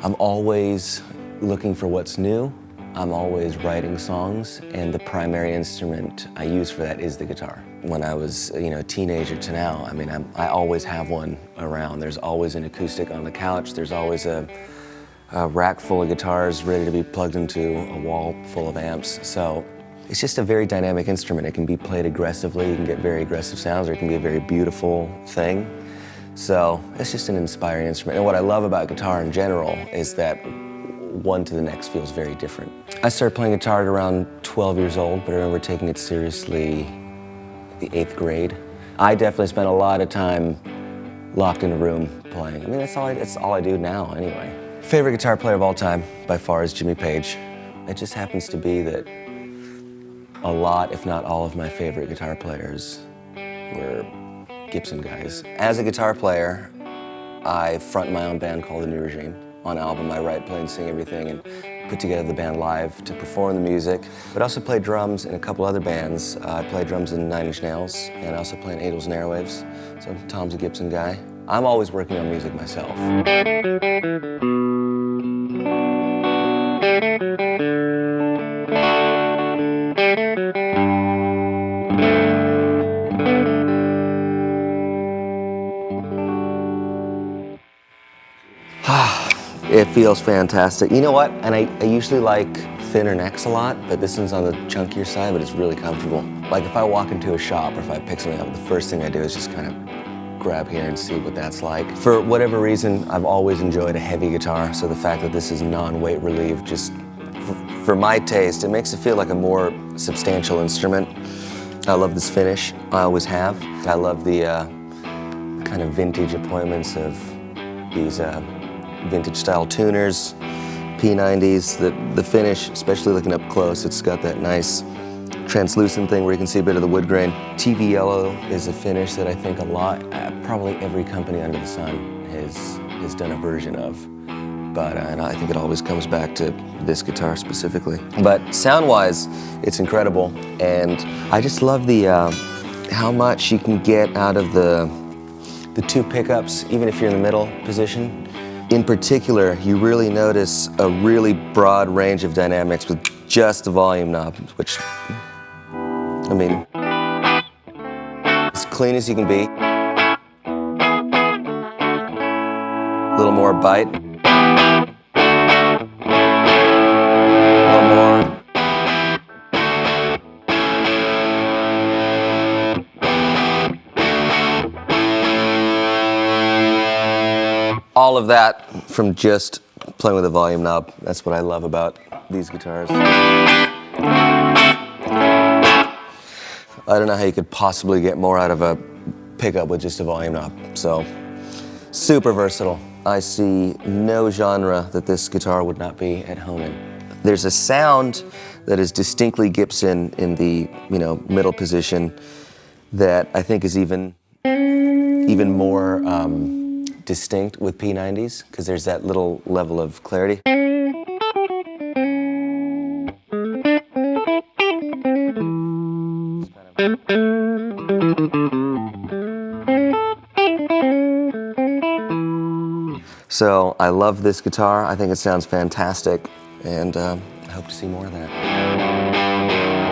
I'm always looking for what's new. I'm always writing songs, and the primary instrument I use for that is the guitar. When I was, a teenager to now, I always have one around. There's always an acoustic on the couch. There's always a rack full of guitars ready to be plugged into a wall full of amps. So it's just a very dynamic instrument. It can be played aggressively, you can get very aggressive sounds, or it can be a very beautiful thing. So it's just an inspiring instrument. And what I love about guitar in general is that one to the next feels very different. I started playing guitar at around 12 years old, but I remember taking it seriously the 8th grade. I definitely spent a lot of time locked in a room playing. That's all I do now anyway. Favorite guitar player of all time, by far, is Jimmy Page. It just happens to be that a lot, if not all, of my favorite guitar players were Gibson guys. As a guitar player, I front my own band called the New Regime. On album, I write, play, and sing everything, and put together the band live to perform the music. But I also play drums in a couple other bands. I play drums in 9 Inch Nails, and I also play in Adels and Airwaves. So Tom's a Gibson guy. I'm always working on music myself. It feels fantastic. You know what? And I usually like thinner necks a lot, but this one's on the chunkier side, but it's really comfortable. Like if I walk into a shop or if I pick something up, the first thing I do is just kind of grab here and see what that's like. For whatever reason, I've always enjoyed a heavy guitar, so the fact that this is non-weight relieved, just for my taste, it makes it feel like a more substantial instrument. I love this finish, I always have. I love the kind of vintage appointments of these vintage style tuners, P90s, the finish, especially looking up close, it's got that nice translucent thing where you can see a bit of the wood grain. TV yellow is a finish that I think probably every company under the sun has done a version of. But and I think it always comes back to this guitar specifically. But sound-wise, it's incredible, and I just love the how much you can get out of the 2 pickups, even if you're in the middle position. In particular, you really notice a really broad range of dynamics with just the volume knob, which, as clean as you can be. A little more bite. A little more. All of that from just playing with a volume knob. That's what I love about these guitars. I don't know how you could possibly get more out of a pickup with just a volume knob. So, super versatile. I see no genre that this guitar would not be at home in. There's a sound that is distinctly Gibson in the middle position that I think is even more distinct with P90s, because there's that little level of clarity. So I love this guitar. I think it sounds fantastic, and I hope to see more of that.